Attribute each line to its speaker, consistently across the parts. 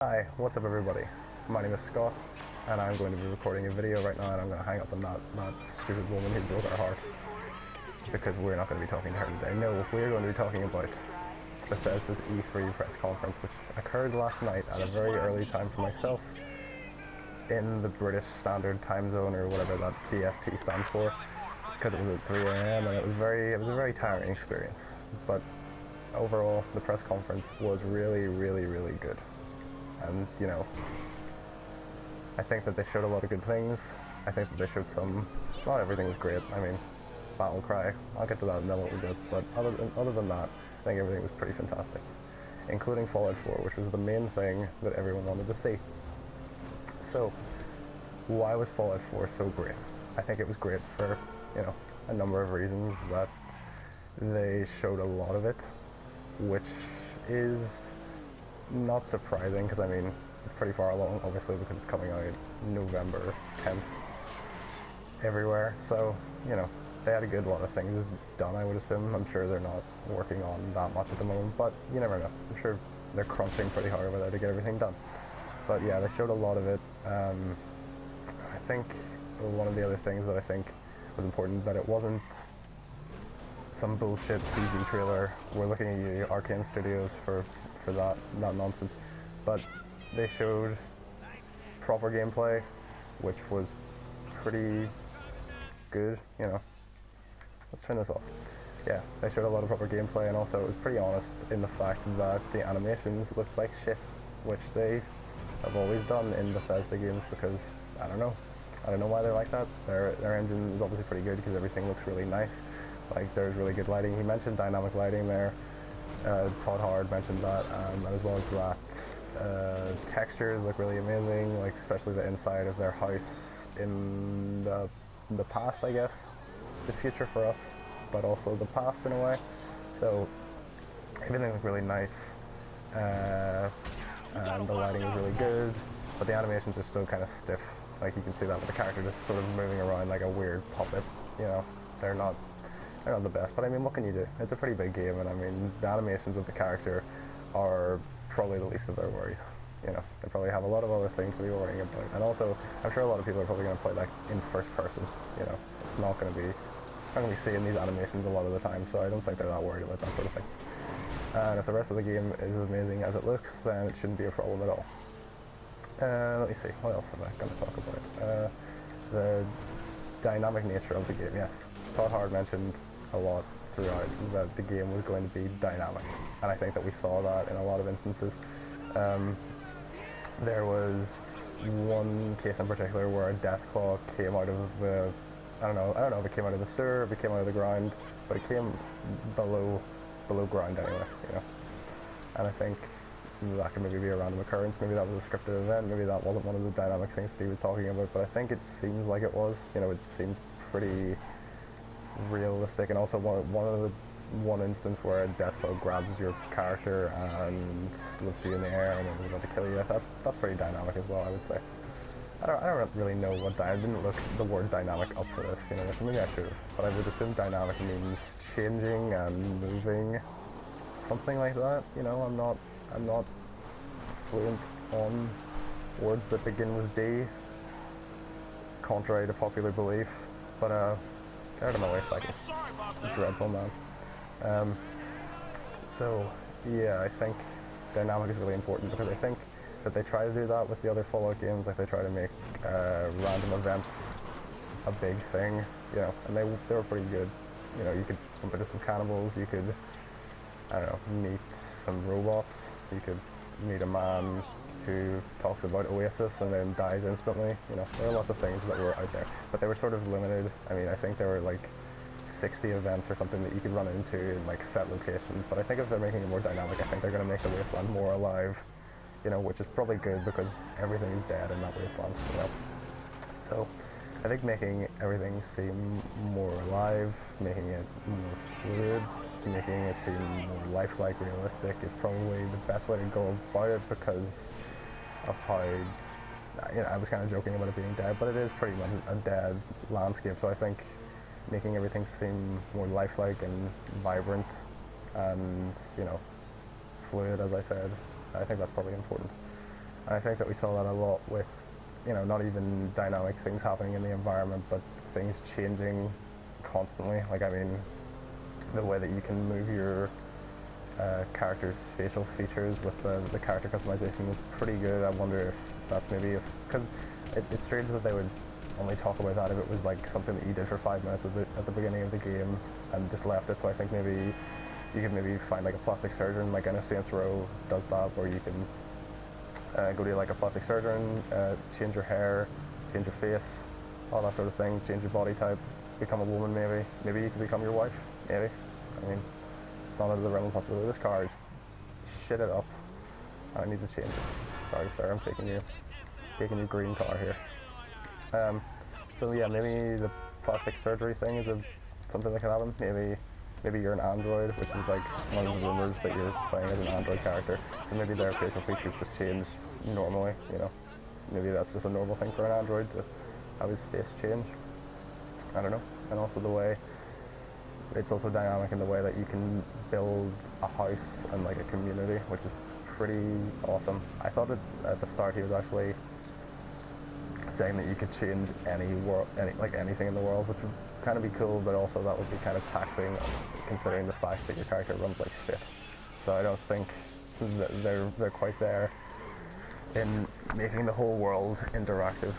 Speaker 1: Hi, what's up everybody? My name is Scott, and I'm going to be recording a video right now, and I'm going to hang up on that stupid woman who broke our heart, because we're not going to be talking to her today. No, we're going to be talking about Bethesda's E3 press conference, which occurred last night at a very early time for myself, in the British Standard Time Zone, or whatever that BST stands for, because it was at 3 AM, and it was a very tiring experience. But overall, the press conference was really, really, really good. And, you know, I think that they showed a lot of good things. I think that they showed some... Not everything was great. I mean, Battle Cry, I'll get to that in a little bit. But other than that, I think everything was pretty fantastic. Including Fallout 4, which was the main thing that everyone wanted to see. So, why was Fallout 4 so great? I think it was great for, you know, a number of reasons. That they showed a lot of it, which is not surprising, because I mean, it's pretty far along, obviously, because it's coming out November 10th everywhere. So, you know, they had a good lot of things done, I would assume. I'm sure they're not working on that much at the moment, but you never know. I'm sure they're crunching pretty hard over there to get everything done. But yeah, they showed a lot of it. I think one of the other things that I think was important, that it wasn't some bullshit CG trailer. We're looking at you, Arcane Studios, for that nonsense. But they showed proper gameplay, which was pretty good, you know. Let's turn this off. Yeah, they showed a lot of proper gameplay, and also it was pretty honest in the fact that the animations looked like shit, which they have always done in Bethesda games, because I don't know why they're like that. Their engine is obviously pretty good, because everything looks really nice. Like, there's really good lighting. He mentioned dynamic lighting there. Todd Howard mentioned that, as well as that textures look really amazing, like especially the inside of their house in the past, I guess. The future for us, but also the past in a way. So everything looked really nice, and the lighting was really good, but the animations are still kind of stiff. Like, you can see that with the character just sort of moving around like a weird puppet, you know. They're not the best, but I mean, what can you do? It's a pretty big game, and I mean, the animations of the character are probably the least of their worries. You know, they probably have a lot of other things to be worrying about, and also, I'm sure a lot of people are probably going to play like in first person. You know, it's not going to be seeing these animations a lot of the time, so I don't think they're that worried about that sort of thing. And if the rest of the game is as amazing as it looks, then it shouldn't be a problem at all. Let me see, what else am I going to talk about? The dynamic nature of the game, yes. Todd Howard mentioned a lot throughout that the game was going to be dynamic, and I think that we saw that in a lot of instances. There was one case in particular where a Deathclaw came out of the, I don't know if it came out of the sewer, if it came out of the ground, but it came below ground anyway, you know. And I think that could maybe be a random occurrence. Maybe that was a scripted event. Maybe that wasn't one of the dynamic things that he was talking about, but I think it seems like it was. You know, it seems pretty realistic. And also one instance where a Deathclaw grabs your character and lifts you in the air and is about to kill you. That's pretty dynamic as well, I would say. I don't really know what I didn't look the word dynamic up for this, you know, maybe I should have, but I would assume dynamic means changing and moving, something like that. You know, I'm not fluent on words that begin with D, contrary to popular belief, but get out of my way a second. Dreadful, man. So yeah, I think dynamic is really important, because I think that they try to do that with the other Fallout games. Like, they try to make random events a big thing, you know, and they were pretty good. You know, you could bump into some cannibals, you could, I don't know, meet some robots, you could meet a man who talks about Oasis and then dies instantly. You know, there are lots of things that were out there, but they were sort of limited. I mean, I think there were like 60 events or something that you could run into in like set locations, but I think if they're making it more dynamic, I think they're going to make the wasteland more alive. You know, which is probably good, because everything is dead in that wasteland, you know. So, I think making everything seem more alive, making it more fluid, making it seem more lifelike, realistic, is probably the best way to go about it, because of how, you know, I was kind of joking about it being dead, but it is pretty much a dead landscape. So I think making everything seem more lifelike and vibrant and, you know, fluid, as I said, I think that's probably important. And I think that we saw that a lot with, you know, not even dynamic things happening in the environment, but things changing constantly. Like, I mean, the way that you can move your character's facial features with the character customization was pretty good. I wonder if that's maybe because it's strange that they would only talk about that if it was like something that you did for 5 minutes at the beginning of the game and just left it. So I think maybe you could maybe find like a plastic surgeon, like I know Saints Row does that, where you can go to like a plastic surgeon, change your hair, change your face, all that sort of thing, change your body type, become a woman maybe. Maybe you could become your wife, maybe. I mean, it's not out of the realm of possibility. This car is shit it up. I need to change it. Sorry sir, I'm taking you green car here. So yeah, maybe the plastic surgery thing is something that could happen. Maybe you're an android, which is like one of the rumors that you're playing as an android character. So maybe their facial features just change normally, you know. Maybe that's just a normal thing for an android to have his face change. I don't know. And also the way, it's also dynamic in the way that you can build a house and like a community, which is pretty awesome. I thought at the start he was actually saying that you could change anything in the world, which would kind of be cool, but also that would be kind of taxing considering the fact that your character runs like shit. So I don't think that they're quite there in making the whole world interactive,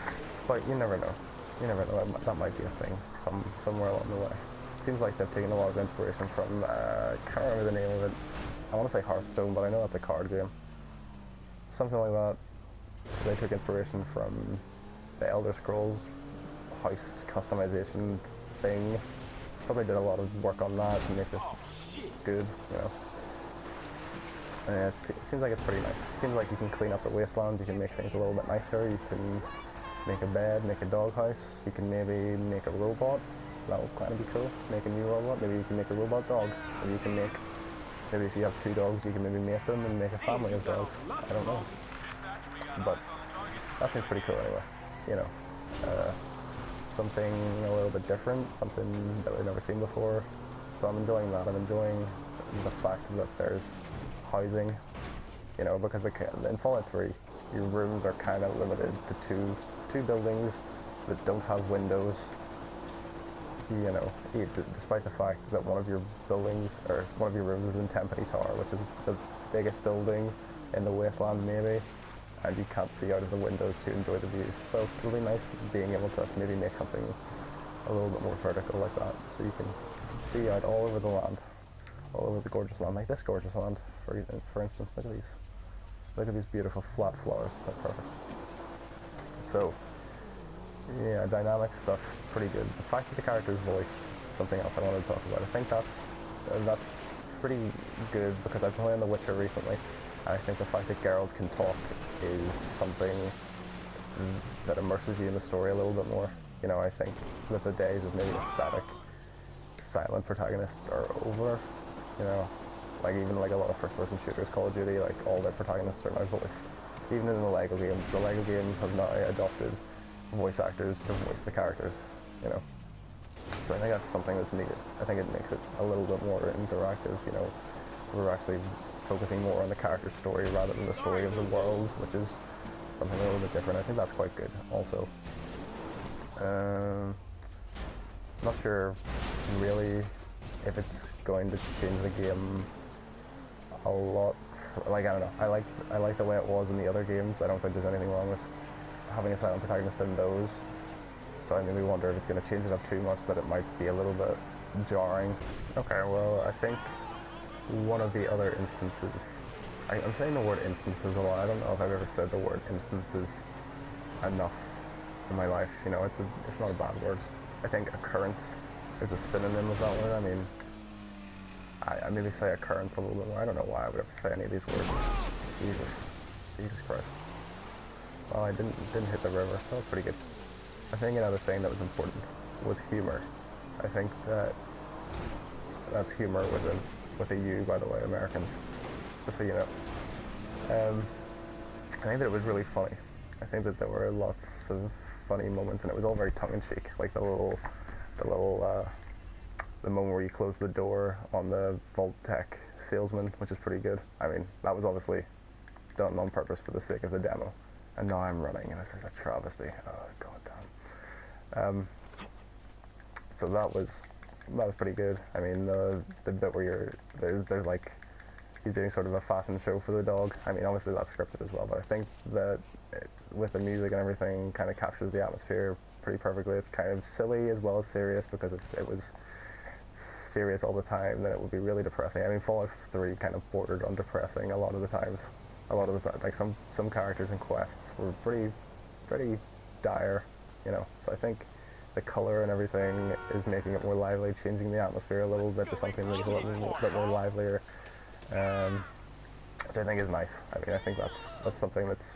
Speaker 1: but you never know. You never know, that might be a thing somewhere along the way. It seems like they've taken a lot of inspiration from, I can't remember the name of it. I want to say Hearthstone, but I know that's a card game. Something like that. They took inspiration from the Elder Scrolls house customization thing. Probably did a lot of work on that to make this good, you know. And it seems like it's pretty nice. It seems like you can clean up the wasteland, you can make things a little bit nicer, you can make a bed, make a doghouse, you can maybe make a robot. That would kind of be cool. Make a new robot, maybe you can make a robot dog. Maybe you can make, maybe if you have 2 dogs, you can maybe mate them and make a family of dogs. I don't know. But that seems pretty cool anyway, you know. Something a little bit different, something that we've never seen before. So I'm enjoying that. I'm enjoying the fact that there's housing, you know, because in Fallout 3, your rooms are kind of limited to two buildings that don't have windows. You know, despite the fact that one of your buildings, or one of your rooms is in Tempany Tower, which is the biggest building in the wasteland maybe, and you can't see out of the windows to enjoy the views. So it'll be nice being able to maybe make something a little bit more vertical like that, so you can see out all over the land, all over the gorgeous land, like this gorgeous land, for instance. Look at these beautiful flat flowers. They're perfect. So yeah, dynamic stuff, pretty good. The fact that the character is voiced, something else I wanted to talk about. I think that's pretty good, because I've been playing The Witcher recently. I think the fact that Geralt can talk is something that immerses you in the story a little bit more. You know, I think that the days of maybe a static, silent protagonists are over. You know, like even like a lot of first-person shooters, Call of Duty, like all their protagonists are now voiced. Even in the LEGO games have now adopted voice actors to voice the characters, you know. So I think that's something that's needed. I think it makes it a little bit more interactive, you know. We're actually focusing more on the character story rather than the story of the world, which is something a little bit different. I think that's quite good also. Not sure really if it's going to change the game a lot. Like, I don't know, I like the way it was in the other games. I don't think there's anything wrong with having a silent protagonist in those. So I maybe wonder if it's going to change it up too much, that it might be a little bit jarring. Okay, well, I think one of the other instances, I'm saying the word instances a lot. I don't know if I've ever said the word instances enough in my life. You know, it's not a bad word. I think occurrence is a synonym of that word. I mean, I maybe say occurrence a little bit more. I don't know why I would ever say any of these words. Jesus Christ. Well, I didn't hit the river. That was pretty good. I think another thing that was important was humor. I think that's humor with a U, by the way, Americans. Just so you know. I think that it was really funny. I think that there were lots of funny moments, and it was all very tongue-in-cheek. Like the moment where you close the door on the Vault Tech salesman, which is pretty good. I mean, that was obviously done on purpose for the sake of the demo. And now I'm running, and this is a travesty. Oh, god damn. So that was pretty good. I mean, the bit where there's like, he's doing sort of a fashion show for the dog. I mean, obviously that's scripted as well, but I think that with the music and everything, kind of captures the atmosphere pretty perfectly. It's kind of silly as well as serious, because if it was serious all the time, then it would be really depressing. I mean, Fallout 3 kind of bordered on depressing a lot of the times. Like some characters and quests were pretty dire, you know. So I think the color and everything is making it more lively, changing the atmosphere a little bit to something that is a little bit more livelier, which I think is nice. I mean, I think that's something that's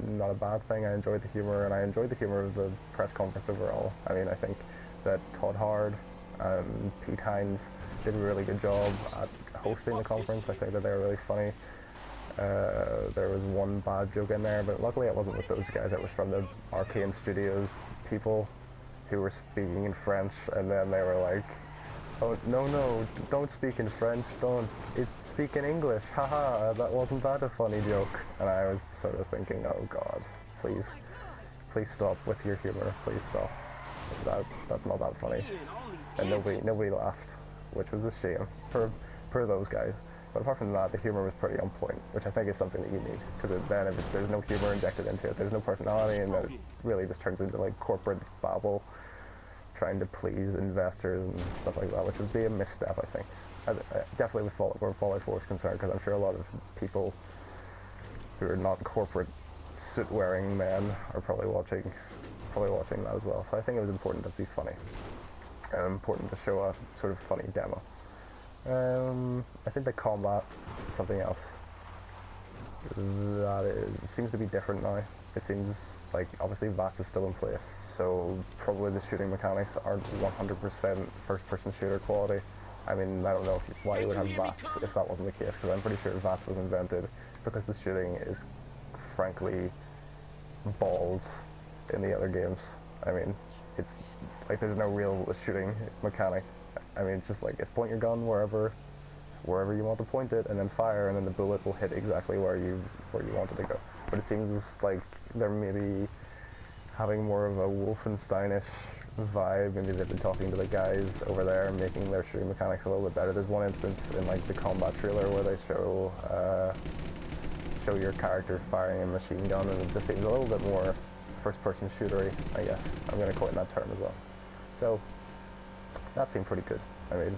Speaker 1: not a bad thing. I enjoyed the humor, and I enjoyed the humor of the press conference overall. I mean, I think that Todd Howard and Pete Hines did a really good job at hosting the conference. I think that they were really funny. There was one bad joke in there, but luckily it wasn't with those guys. It was from the Arcane Studios people who were speaking in French, and then they were like, "Oh, no, don't speak in French, speak in English, haha, that wasn't that a funny joke?" And I was sort of thinking, oh god, please stop with your humor, please stop. That's not that funny. And nobody laughed, which was a shame for those guys. But apart from that, the humor was pretty on point, which I think is something that you need, because then if there's no humor injected into it, there's no personality, and then it really just turns into like corporate babble, trying to please investors and stuff like that, which would be a misstep, I think. Definitely with where Fallout 4 is concerned, because I'm sure a lot of people who are not corporate suit-wearing men are probably watching that as well. So I think it was important to be funny, and important to show a sort of funny demo. I think the combat is something else that seems to be different now. It seems like obviously VATS is still in place, so probably the shooting mechanics aren't 100% first-person shooter quality. I mean, I don't know why you would have VATS if that wasn't the case, because I'm pretty sure VATS was invented because the shooting is frankly balls in the other games. I mean, it's like there's no real shooting mechanic. I mean, it's just like, it's point your gun wherever you want to point it, and then fire, and then the bullet will hit exactly where you want it to go. But it seems like they're maybe having more of a Wolfensteinish vibe. Maybe they've been talking to the guys over there and making their shooting mechanics a little bit better. There's one instance in like the combat trailer where they show your character firing a machine gun, and it just seems a little bit more first-person shootery, I guess. I'm going to coin that term as well. So that seemed pretty good. I mean,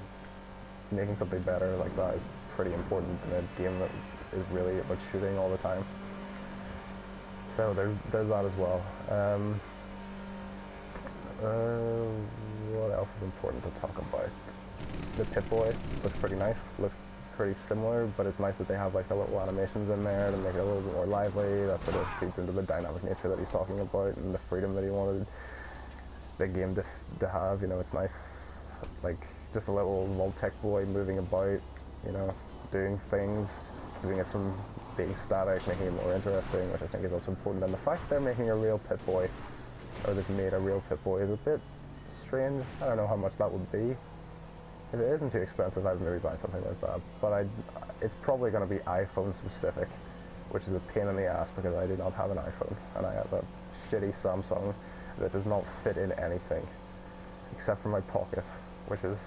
Speaker 1: making something better like that is pretty important in a game that is really about shooting all the time. So there's that as well. What else is important to talk about? The Pip-Boy looks pretty nice, looks pretty similar, but it's nice that they have like the little animations in there to make it a little bit more lively. That sort of feeds into the dynamic nature that he's talking about, and the freedom that he wanted the game to have. You know, it's nice, like just a little Voltec boy moving about, you know, doing things, keeping it from being static, making it more interesting, which I think is also important. And the fact they're making a real Pip-Boy, or they've made a real Pip-Boy, is a bit strange. I don't know how much that would be. If it isn't too expensive, I'd maybe buy something like that. But it's probably going to be iPhone specific, which is a pain in the ass because I do not have an iPhone, and I have a shitty Samsung that does not fit in anything except for my pocket, which is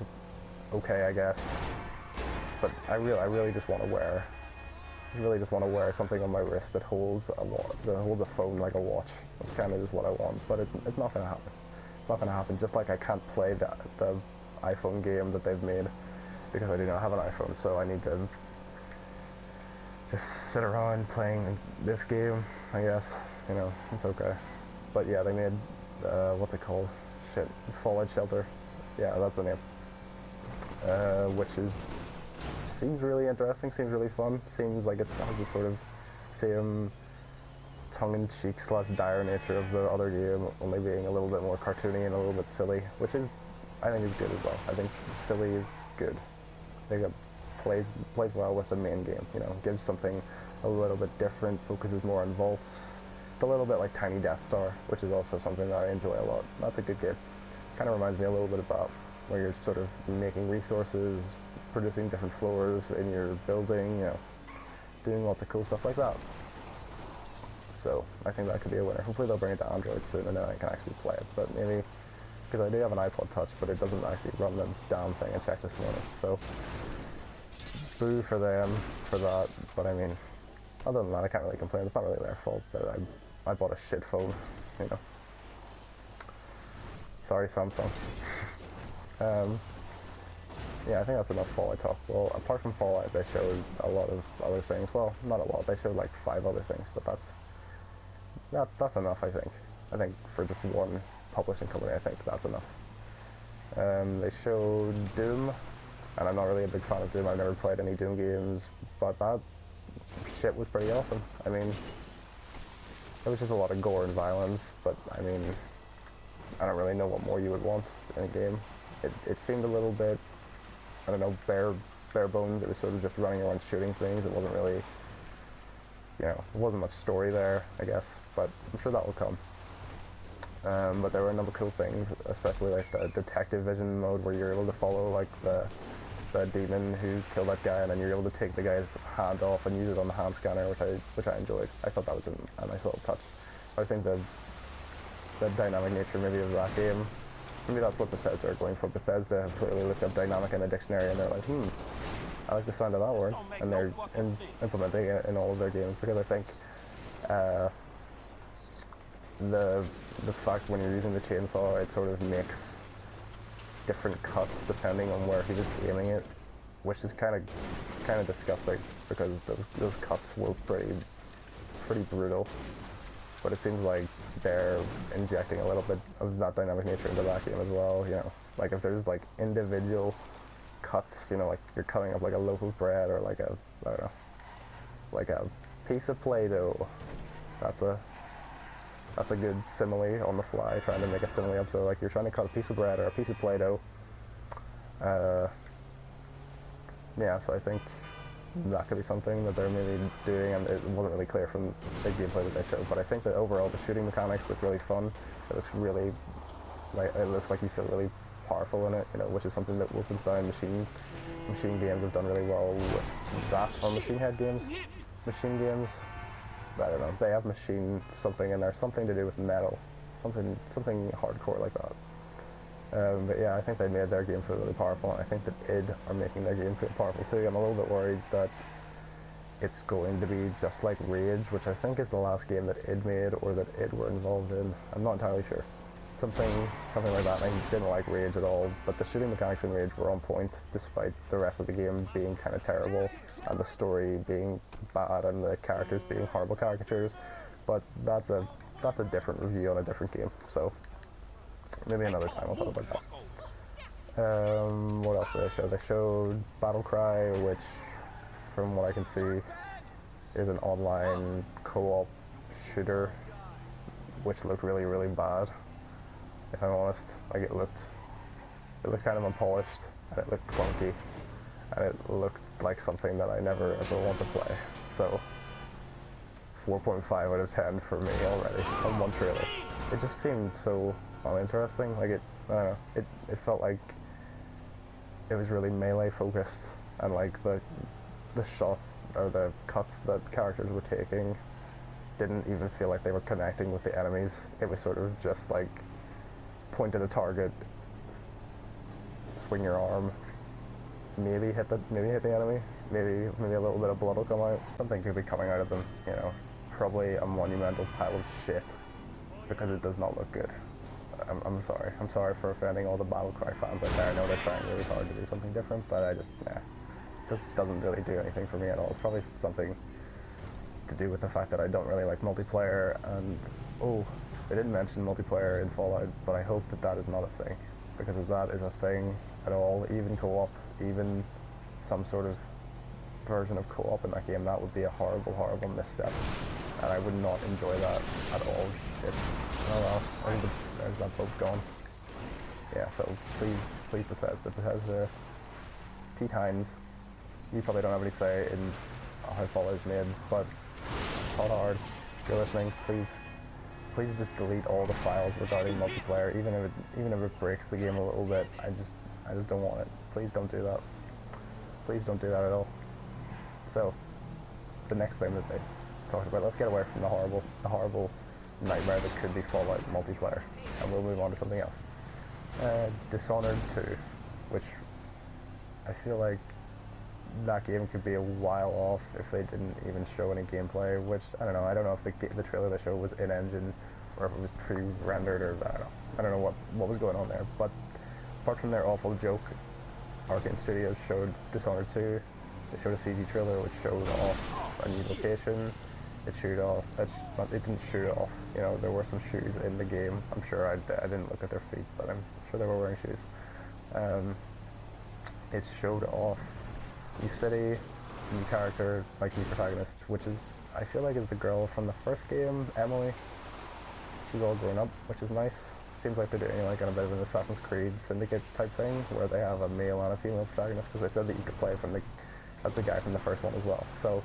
Speaker 1: okay, I guess. But I really just want to wear. I really just want to wear something on my wrist that holds a phone like a watch. That's kind of just what I want, but it's not going to happen. It's not going to happen. Just like I can't play the iPhone game that they've made because I do not have an iPhone, so I need to just sit around playing this game, I guess. You know, it's okay. But yeah, they made what's it called? Shit, Fallout Shelter. Yeah, that's the name. Which seems really interesting, seems really fun, seems like it has the sort of same tongue-in-cheek / dire nature of the other game, only being a little bit more cartoony and a little bit silly, which is, I think, is good as well. I think silly is good. I think it plays well with the main game, you know, gives something a little bit different, focuses more on vaults. It's a little bit like Tiny Death Star, which is also something that I enjoy a lot. That's a good game. Kind of reminds me a little bit about where you're sort of making resources, producing different floors in your building, you know, doing lots of cool stuff like that. So I think that could be a winner. Hopefully they'll bring it to Android soon and then I can actually play it. But maybe, because I do have an iPod Touch, but it doesn't actually run the damn thing. I checked this morning. So boo for them for that. But I mean, other than that, I can't really complain. It's not really their fault that I bought a shit phone, you know. Sorry, Samsung. Yeah, I think that's enough Fallout talk. Well, apart from Fallout, they showed a lot of other things. Well, not a lot. They showed like 5 other things, but that's enough. I think for just one publishing company, I think that's enough. They showed Doom, and I'm not really a big fan of Doom. I've never played any Doom games, but that shit was pretty awesome. I mean, it was just a lot of gore and violence, but I mean, I don't really know what more you would want in a game. It seemed a little bit, I don't know, bare bones. It was sort of just running around shooting things. It wasn't really, you know, there wasn't much story there, I guess, but I'm sure that will come. But there were a number of cool things, especially like the detective vision mode where you're able to follow like the demon who killed that guy, and then you're able to take the guy's hand off and use it on the hand scanner, which I enjoyed. I thought that was a nice little touch. I think the dynamic nature maybe of that game, maybe that's what Bethesda are going for. Bethesda have clearly looked up dynamic in a dictionary and they're like, I like the sound of that word, and they're implementing it in all of their games, because I think the fact when you're using the chainsaw, it sort of makes different cuts depending on where he was aiming it, which is kind of disgusting, because those cuts were pretty brutal. But it seems like they're injecting a little bit of that dynamic nature into that game as well, you know. Like if there's like individual cuts, you know, like you're cutting up like a loaf of bread or like I don't know, like a piece of Play-Doh. That's a good simile on the fly, trying to make a simile up. So like you're trying to cut a piece of bread or a piece of Play-Doh. Yeah, so I think that could be something that they're maybe doing, and it wasn't really clear from the gameplay that they showed, but I think that overall the shooting mechanics look really fun. It looks really, like, it looks like you feel really powerful in it, you know, which is something that Wolfenstein machine games have done really well with that, or machine games, I don't know, they have machine something in there, something to do with metal, something hardcore like that. But yeah, I think they made their game feel really powerful, and I think that id are making their game feel powerful too. I'm a little bit worried that it's going to be just like Rage, which I think is the last game that id made, or that id were involved in. I'm not entirely sure. Something like that. I didn't like Rage at all, but the shooting mechanics in Rage were on point, despite the rest of the game being kind of terrible, and the story being bad, and the characters being horrible caricatures. But that's a different review on a different game, so maybe another time I'll talk about that. What else did they show? They showed Battlecry, which, from what I can see, is an online co-op shooter, which looked really, really bad. If I'm honest, like it looked kind of unpolished, and it looked clunky, and it looked like something that I never ever want to play. So 4.5 out of 10 for me already on one trailer. It just seemed so uninteresting. Like I don't know, it felt like it was really melee focused, and like the shots or the cuts that characters were taking didn't even feel like they were connecting with the enemies. It was sort of just like point at a target, swing your arm, maybe hit the enemy, maybe a little bit of blood will come out. Something could be coming out of them, you know. Probably a monumental pile of shit, because it does not look good. I'm sorry for offending all the Battlecry fans out there. I know they're trying really hard to do something different, but it just doesn't really do anything for me at all. It's probably something to do with the fact that I don't really like multiplayer, and they didn't mention multiplayer in Fallout, but I hope that is not a thing, because if that is a thing at all, even co-op, even some sort of version of co-op in that game, that would be a horrible, horrible misstep, and I would not enjoy that at all. Shit. Oh well, I think there's that boat gone. Yeah, so please Bethesda, Pete Hines, you probably don't have any say in how Fallout is made, but Todd Hard, if you're listening, please just delete all the files regarding multiplayer, even if it breaks the game a little bit. I just don't want it. Please don't do that. Please don't do that at all. So, the next thing that talked about. Let's get away from the horrible nightmare that could be Fallout multiplayer, and we'll move on to something else. Dishonored 2, which I feel like that game could be a while off if they didn't even show any gameplay, which, I don't know. I don't know if the trailer they showed was in-engine or if it was pre-rendered, or I don't know what was going on there. But apart from their awful joke, Arcane Studios showed Dishonored 2. They showed a CG trailer which showed off a new location. It didn't shoot it off. You know, there were some shoes in the game. I'm sure I didn't look at their feet, but I'm sure they were wearing shoes. It showed off new city, new character, like new protagonist, which is, I feel like, is the girl from the first game, Emily. She's all grown up, which is nice. Seems like they're doing like a bit of an Assassin's Creed Syndicate type thing, where they have a male and a female protagonist, because they said that you could play as the guy from the first one as well. So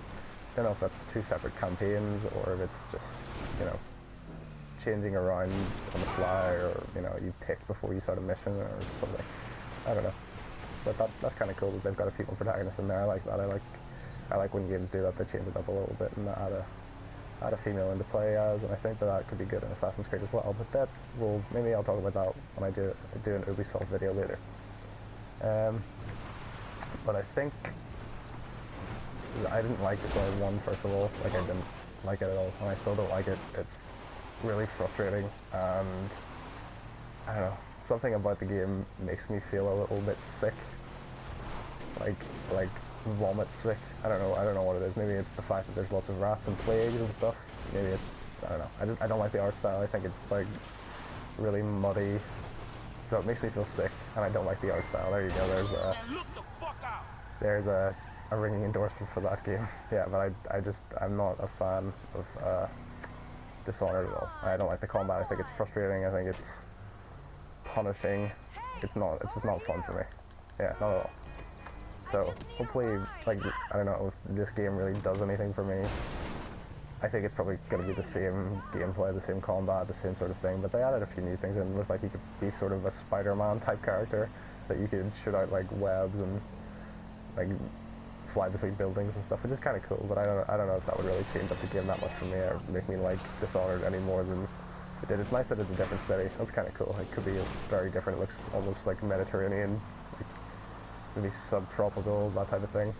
Speaker 1: I don't know if that's two separate campaigns, or if it's just, you know, changing around on the fly, or, you know, you pick before you start a mission or something. I don't know. But that's kind of cool that they've got a female protagonist in there. I like that. I like when games do that. They change it up a little bit and add a female into play as, and I think that could be good in Assassin's Creed as well. But maybe I'll talk about that when I do an Ubisoft video later. But I think I didn't like Dishonored 1, first of all. Like, I didn't like it at all, and I still don't like it. It's really frustrating, and I don't know, something about the game makes me feel a little bit sick, like vomit sick. I don't know what it is. Maybe it's the fact that there's lots of rats and plagues and stuff. Maybe it's, I don't know. I don't like the art style. I think it's like really muddy, so it makes me feel sick, and I don't like the art style. There you go. There's a ringing endorsement for that game. Yeah, but I'm not a fan of Dishonored at all. I don't like the combat. I think it's frustrating. I think it's punishing. It's just not fun for me. Yeah, not at all. So hopefully, like, I don't know if this game really does anything for me. I think it's probably going to be the same gameplay, the same combat, the same sort of thing, but they added a few new things in. It looked like you could be sort of a Spider-Man type character, that you could shoot out like webs and like fly between buildings and stuff, which is kind of cool. But I don't know if that would really change up the game that much for me, or make me like Dishonored any more than it did. It's nice that it's a different city. That's kind of cool. It could be very different. It looks almost like Mediterranean, like maybe subtropical, that type of thing,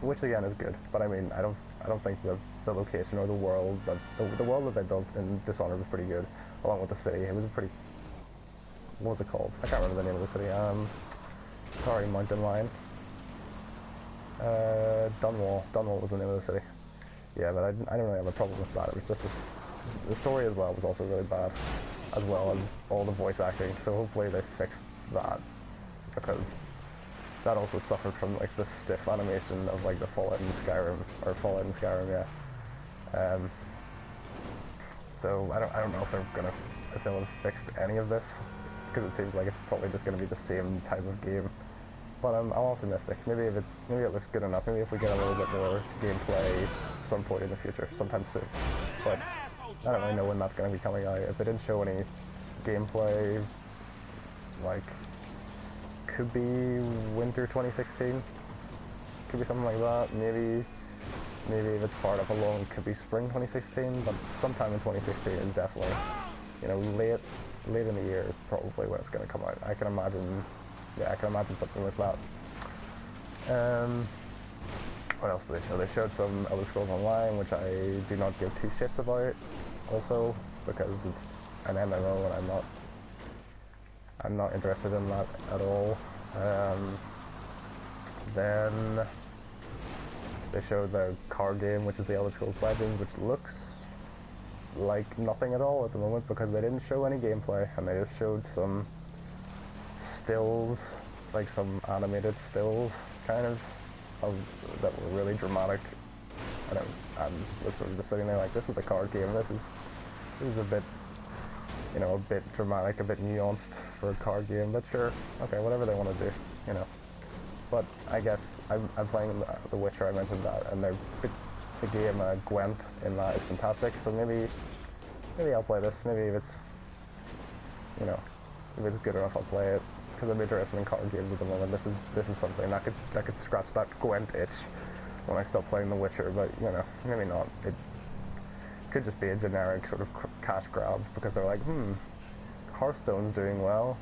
Speaker 1: which again is good. But I mean, I don't think the location or the world that they built in Dishonored was pretty good, along with the city. It was a pretty, what was it called? I can't remember the name of the city. Sorry, Mountain Lion. Dunwall was the name of the city. Yeah, but I don't really have a problem with that. It was just the story as well was also really bad, as well as all the voice acting. So hopefully they fixed that, because that also suffered from like the stiff animation of like the Fallout in Skyrim, yeah. So I don't know if they'll have fixed any of this, because it seems like it's probably just going to be the same type of game. But I'm optimistic. Maybe it looks good enough. Maybe if we get a little bit more gameplay some point in the future, sometime soon. But I don't really know when that's going to be coming out. If they didn't show any gameplay, like, could be winter 2016. Could be something like that. Maybe if it's far enough along, it could be spring 2016. But sometime in 2016 is definitely, you know, late in the year is probably when it's going to come out. I can imagine something like that. What else did they show? They showed some Elder Scrolls Online, which I do not give two shits about, also, because it's an MMO and I'm not interested in that at all. Then they showed the card game, which is the Elder Scrolls Legends, which looks like nothing at all at the moment, because they didn't show any gameplay, and they just showed some stills, like some animated stills, kind of that were really dramatic. I was sort of just sitting there like, this is a card game. This is a bit, you know, a bit dramatic, a bit nuanced for a card game. But sure, okay, whatever they want to do, you know. But I guess I'm playing The Witcher. I mentioned that, and the game Gwent in that is fantastic. So maybe I'll play this. Maybe if it's, you know, if it's good enough, I'll play it. Because I'm interested in card games at the moment. This is something that could scratch that Gwent itch, when I stop playing The Witcher, but you know, maybe not. It could just be a generic sort of cash grab because they're like, Hearthstone's doing well,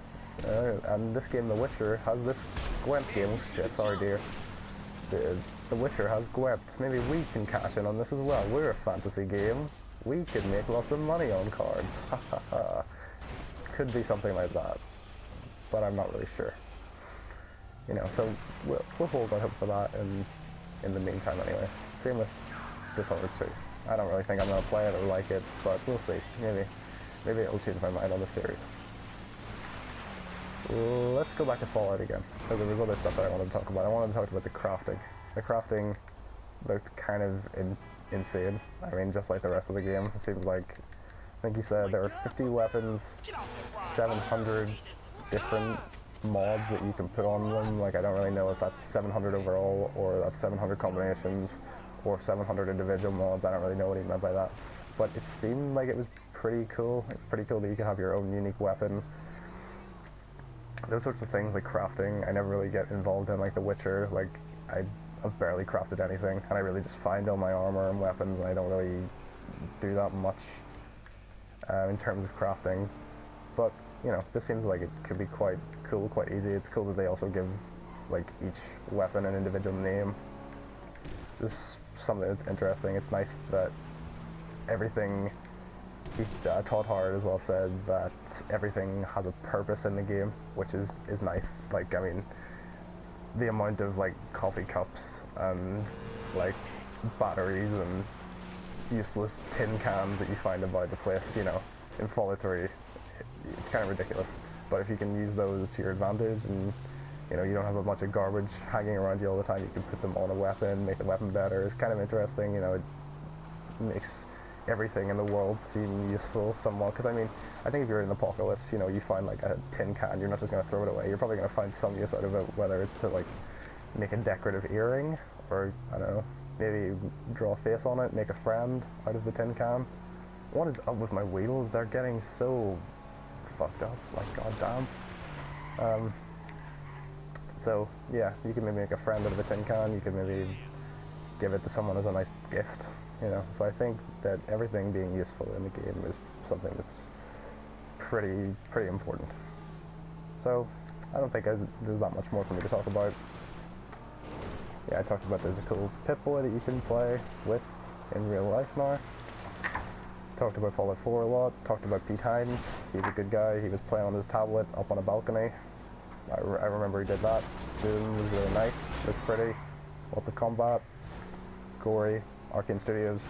Speaker 1: and this game, The Witcher, has this Gwent game. Oh shit, sorry dear. The Witcher has Gwent. Maybe we can cash in on this as well. We're a fantasy game. We can make lots of money on cards. Ha ha ha. Could be something like that, but I'm not really sure. You know, so we'll hold on hope for that in the meantime anyway. Same with Dishonored 2. I don't really think I'm going to play it or like it, but we'll see. Maybe it'll change my mind on the series. Let's go back to Fallout again, because there was other stuff that I wanted to talk about. I wanted to talk about the crafting. The crafting looked kind of insane. I mean, just like the rest of the game. It seems like, I think he said there were 50 weapons, 700 different mods that you can put on them. Like, I don't really know if that's 700 overall, or that's 700 combinations, or 700 individual mods. I don't really know what he meant by that. But it seemed like it was pretty cool. It's pretty cool that you can have your own unique weapon. Those sorts of things like crafting, I never really get involved in, like The Witcher. Like, I've barely crafted anything, and I really just find all my armor and weapons, and I don't really do that much in terms of crafting. But, you know, this seems like it could be quite cool, quite easy. It's cool that they also give, like, each weapon an individual name. This is something that's interesting. It's nice that everything, Todd Howard as well said that everything has a purpose in the game, which is nice. Like, I mean, the amount of, like, coffee cups and, like, batteries and useless tin cans that you find about the place, you know, in Fallout 3, it's kind of ridiculous. But if you can use those to your advantage, and you know, you don't have a bunch of garbage hanging around you all the time, you can put them on a weapon, make the weapon better. It's kind of interesting, you know. It makes everything in the world seem useful somewhat. Because I mean, I think if you're in an apocalypse, you know, you find like a tin can, you're not just going to throw it away. You're probably going to find some use out of it, whether it's to like make a decorative earring, or I don't know, maybe draw a face on it, make a friend out of the tin can. What is up with my wheels? They're getting so fucked up, like goddamn. So yeah, you can maybe make a friend out of a tin can. You can maybe give it to someone as a nice gift, you know. So I think that everything being useful in the game is something that's pretty important. So I don't think there's that much more for me to talk about. Yeah, I talked about there's a cool Pip-Boy that you can play with in real life now. Talked about Fallout 4 a lot. Talked about Pete Hines. He's a good guy. He was playing on his tablet up on a balcony. I remember he did that. Doom was really nice. Looked pretty. Lots of combat. Gory. Arcane Studios.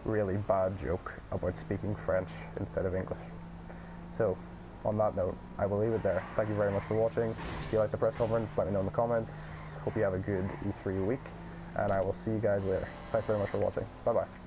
Speaker 1: Really bad joke about speaking French instead of English. So, on that note, I will leave it there. Thank you very much for watching. If you like the press conference, let me know in the comments. Hope you have a good E3 week, and I will see you guys later. Thanks very much for watching. Bye bye.